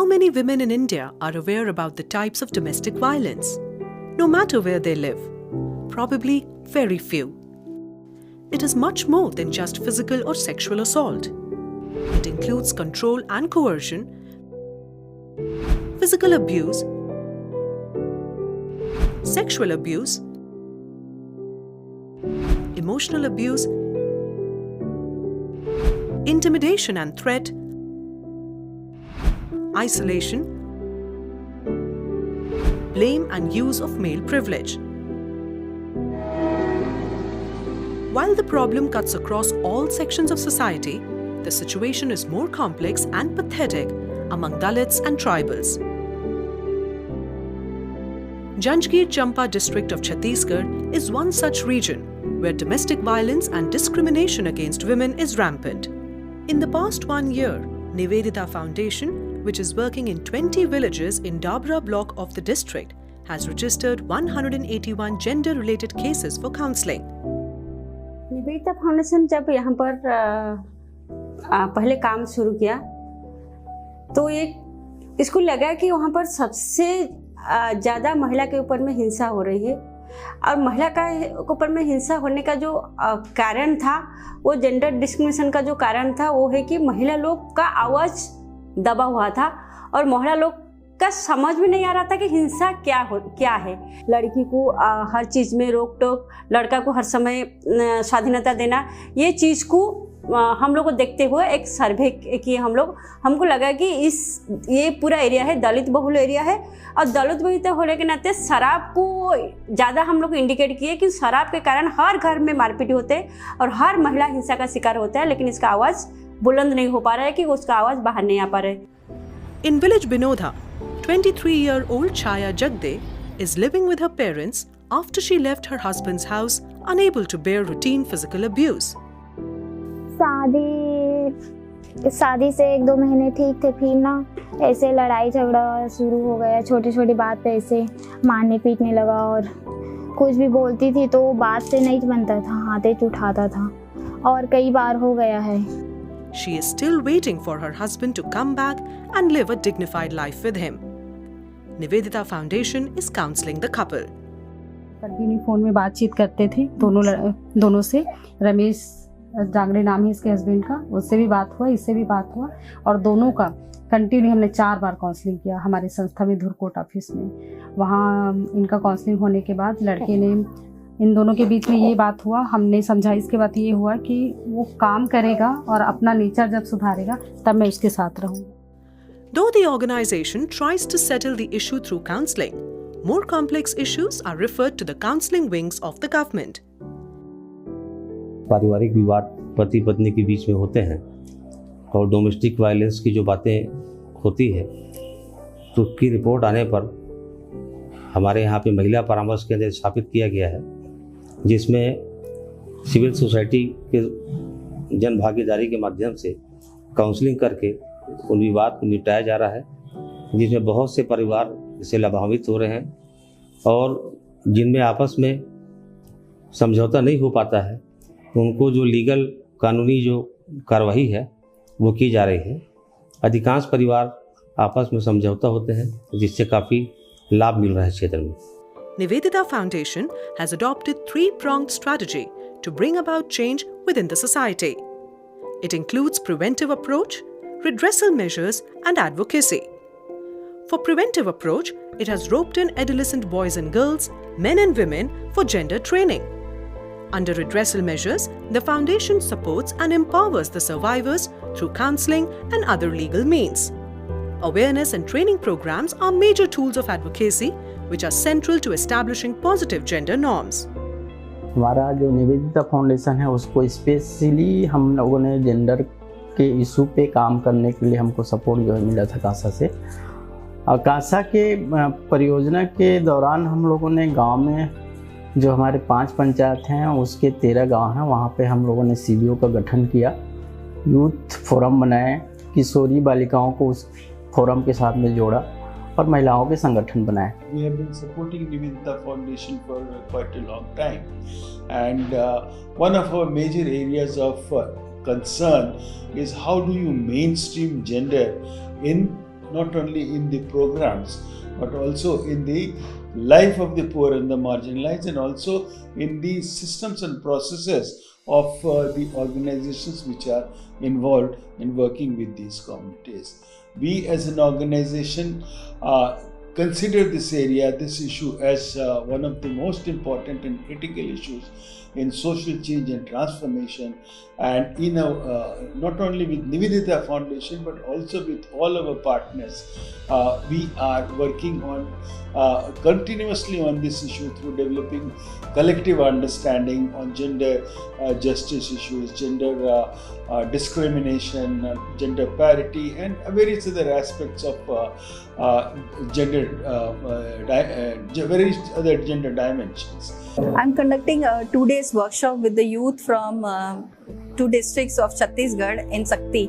many women in India are aware about the types of domestic violence? No matter where they live, probably very few. It is much more than just physical or sexual assault. It includes control and coercion, physical abuse, sexual abuse, emotional abuse, intimidation and threat, isolation, blame and use of male privilege. While the problem cuts across all sections of society, the situation is more complex and pathetic among Dalits and tribals. Janjgir Champa district of Chhattisgarh is one such region where domestic violence and discrimination against women is rampant. In the past 1 year, Nivedita Foundation, which is working in 20 villages in Dabra block of the district, has registered 181 gender-related cases for counselling. Nivedita foundation जब यहाँ पर पहले काम शुरू किया तो एक इसको लगा कि वहाँ पर सबसे ज़्यादा महिला के ऊपर में हिंसा हो रही है और महिला का ऊपर में हिंसा होने का जो कारण था वो जेंडर डिस्क्रिमिनेशन का जो कारण था वो है कि महिला लोग का आवाज़ दबा हुआ था और महिला लोग का समझ में नहीं आ रहा था कि हिंसा क्या है। लड़की को हर चीज़ में रोक टोक, लड़का को हर समय स्वाधीनता देना, ये चीज़ को हम लोग को देखते हुए एक सर्वे किए हम लोग। हमको लगा कि ये पूरा एरिया है दलित बहुल एरिया है और दलित बहुल होने के नाते शराब को ज़्यादा हम लोग इंडिकेट किए कि शराब के कारण हर घर में मारपीट होते हैं और हर महिला हिंसा का शिकार होता है, लेकिन इसका आवाज़ बुलंद नहीं हो पा रहा है कि उसका आवाज़ बाहर नहीं आ पा रहा है। In village Binodha, 23-year-old Chaya Jagde is living with her parents after she left her husband's house, unable to bear routine physical abuse. शादी से 1-2 महीने ठीक थे, फिर ना ऐसे लड़ाई झगड़ा शुरू हो गया। छोटी छोटी बात पे ऐसे मारने पीटने लगा और कुछ भी बोलती थी तो बात से नहीं बनता था, हाथे उठाता था और कई बार हो गया है। She is still waiting for her husband to come back and live a dignified life with him. Nivedita Foundation is counseling the couple. Continue phone में बातचीत करते थे दोनों से। रमेश जांगड़े नाम है इसके हस्बैंड का, उससे भी बात हुआ, इससे भी बात हुआ और दोनों का कंटिन्यू हमने 4 बार काउंसलिंग किया हमारी संस्था में धुरकोट ऑफिस में। वहाँ इनका काउंसलिंग होने के बाद लड़के ने इन दोनों के बीच में ये बात हुआ, हमने समझा, इसके बाद ये हुआ कि वो काम करेगा और अपना नेचर जब सुधारेगा तब मैं उसके साथ रहूँगी। Though the organization tries to settle the issue through counseling, more complex issues are referred to the counseling wings of the government. पारिवारिक विवाद पति पत्नी के बीच में होते हैं और डोमेस्टिक वायलेंस की जो बातें होती है तो उसकी रिपोर्ट आने पर हमारे यहाँ पे महिला परामर्श केंद्र स्थापित किया गया है, जिसमें सिविल सोसाइटी के जन भागीदारी के माध्यम से काउंसलिंग करके उन विवाद को निपटाया जा रहा है, जिसमें बहुत से परिवार इससे लाभान्वित हो रहे हैं और जिनमें आपस में समझौता नहीं हो पाता है उनको जो लीगल कानूनी जो कार्रवाई है वो की जा रही है। अधिकांश परिवार आपस में समझौता होते हैं, जिससे काफ़ी लाभ मिल रहा है क्षेत्र में। Nivedita Foundation has adopted 3-pronged strategy to bring about change within the society. It includes preventive approach, redressal measures and advocacy. For preventive approach, it has roped in adolescent boys and girls, men and women for gender training. Under redressal measures, the foundation supports and empowers the survivors through counseling and other legal means. Awareness and training programs are major tools of advocacy which are central to establishing positive gender norms. हमारा जो Nivedita foundation है उसको specially हम लोगों ने gender के issue पे काम करने के लिए हमको सपोर्ट जो है मिला था कासा से। और कासा के परियोजना के दौरान हम लोगों ने गांव में जो हमारे 5 पंचायत हैं उसके 13 गांव हैं, वहाँ पे हम लोगों ने सीबीओ का गठन किया, यूथ फोरम बनाए, किशोरी बालिकाओं को उस फोरम के साथ में जोड़ा और महिलाओं के संगठन बनाए। We have been supporting Nivedita Foundation for quite a long time, and one of our major areas of concern is how do you mainstream gender in not only in the programs but also in the life of the poor and the marginalized, and also in the systems and processes of the organizations which are involved in working with these communities. We as an organization consider this area, this issue as one of the most important and critical issues in social change and transformation, and not only with Nivedita Foundation but also with all our partners, we are working on continuously on this issue through developing collective understanding on gender justice issues, gender discrimination, gender parity, and various other aspects of various other gender dimensions. I'm conducting a 2 days workshop with the youth from 2 districts of Chhattisgarh in Sakti,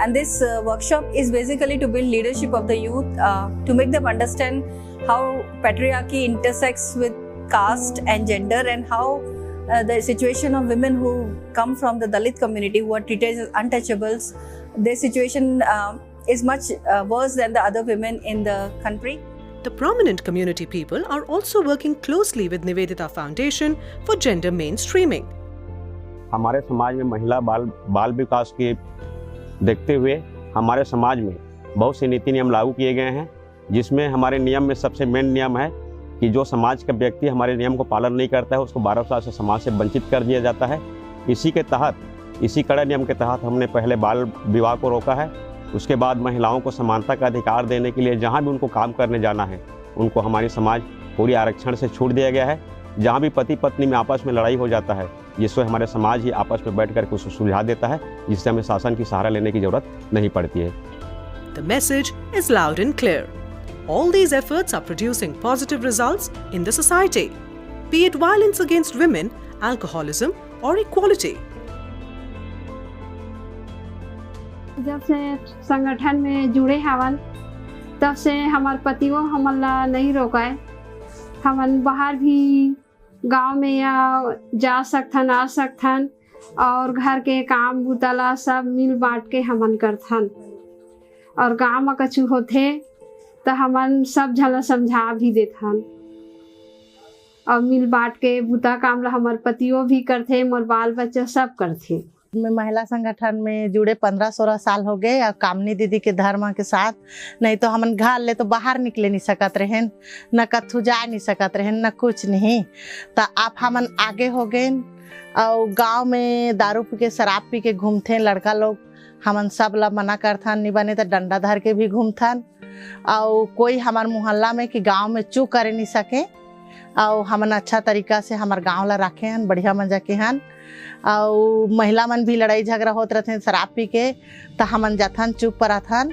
and this workshop is basically to build leadership of the youth, to make them understand how patriarchy intersects with caste and gender, and how the situation of women who come from the Dalit community, who are treated as untouchables, their situation is much worse than the other women in the country. The prominent community people are also working closely with Nivedita Foundation for gender mainstreaming. हमारे समाज में महिला बाल विकास के देखते हुए हमारे समाज में बहुत से नीति नियम लागू किए गए हैं, जिसमें हमारे नियम में सबसे मेन नियम है कि जो समाज का व्यक्ति हमारे नियम को पालन नहीं करता है उसको 12 साल से समाज से वंचित कर दिया जाता है। इसी कड़े नियम के तहत हमने पहले बाल विवाह को रोका है। उसके बाद महिलाओं को समानता का अधिकार देने के लिए जहाँ भी उनको काम करने जाना है उनको हमारी समाज पूरी आरक्षण से छूट दिया गया है। जहाँ भी पति पत्नी में आपस में लड़ाई हो जाता है, जिससे हमारे समाज ही आपस में बैठ कर के उसको सुलझा देता है, जिससे हमें शासन की सहारा लेने की जरूरत नहीं पड़ती है। The message is loud and clear. All these efforts are producing positive results in the society, be it violence against women, alcoholism or equality. जब से संगठन में जुड़े हवन तब से हमार पतियों हमला नहीं रोका है। हमन बाहर भी गांव में या जा सकथन, आ सकथन, और घर के काम बुतला सब मिल बांट के हमन करथन। और गांव में कछु होथे तो हमन सब झला समझा भी देथन, और मिल बांट के बुता काम ला हमार पतियों भी करथे, मोर बाल बच्चा सब करथे। मैं महिला संगठन में जुड़े 15-16 साल हो गए, और कामनी दीदी के धर्म के साथ नहीं तो हमन घर ले तो बाहर निकले नहीं सकत रहें, न कथू जा नहीं सकत रहें, न कुछ नहीं। तो आप हमन आगे हो गए, और गांव में दारू पी के शराब पी के घूमते लड़का लोग, हमन सब ला मना करथन, नहीं बने तो डंडा धर के भी घूमथन। और कोई हमार मोहल्ला में कि गांव में चू करे नहीं सके, और हमन अच्छा तरीका से हमार गांव ला रखे हन, बढ़िया मजा के हन। और महिला मन भी लड़ाई झगड़ा होत रहते शराब पी के, तो हमन जाथन चुप रहथन,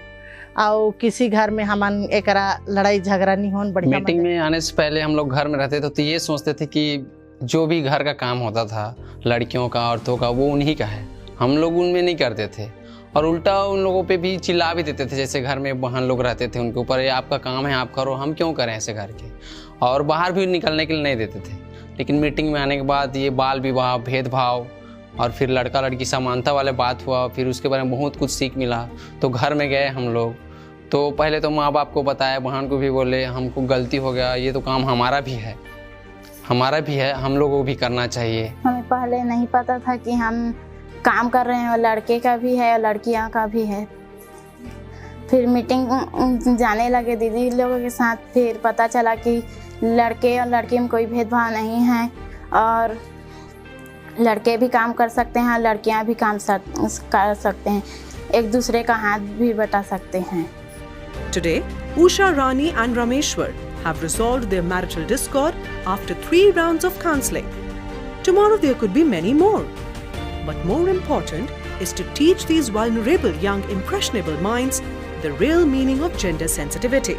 और किसी घर में हमन एकरा लड़ाई झगड़ा नहीं होन। बढ़िया मीटिंग में आने से पहले हम लोग घर में रहते थे तो ये सोचते थे कि जो भी घर का काम होता था लड़कियों का, औरतों का, वो उन्हीं का है, हम लोग उनमें नहीं करते थे। और उल्टा उन लोगों पे भी चिल्ला भी देते थे, जैसे घर में बहन लोग रहते थे उनके ऊपर, ये आपका काम है आप करो, हम क्यों करें ऐसे घर के। और बाहर भी निकलने के लिए नहीं देते थे। लेकिन मीटिंग में आने के बाद ये बाल विवाह, भेदभाव, और फिर लड़का लड़की समानता वाले बात हुआ, फिर उसके बारे में बहुत कुछ सीख मिला। तो घर में गए हम लोग, तो पहले तो माँ बाप को बताया, बहन को भी बोले हमको गलती हो गया, ये तो काम हमारा भी है, हम लोगों को भी करना चाहिए। हमें पहले नहीं पता था कि हम काम कर रहे हैं, और लड़के का भी है और लड़कियां का भी है। फिर मीटिंग जाने लगे दीदी लोगों के साथ, फिर पता चला कि लड़के और लड़की में कोई भेदभाव नहीं है, और लड़के भी काम कर सकते हैं, लड़कियां भी काम कर सकते हैं, एक दूसरे का हाथ भी बटा सकते हैं। Today, Usha, Rani and Rameshwar have resolved their marital discord after 3 rounds of counseling. Tomorrow there could be many more. But more important is to teach these vulnerable young impressionable minds the real meaning of gender sensitivity.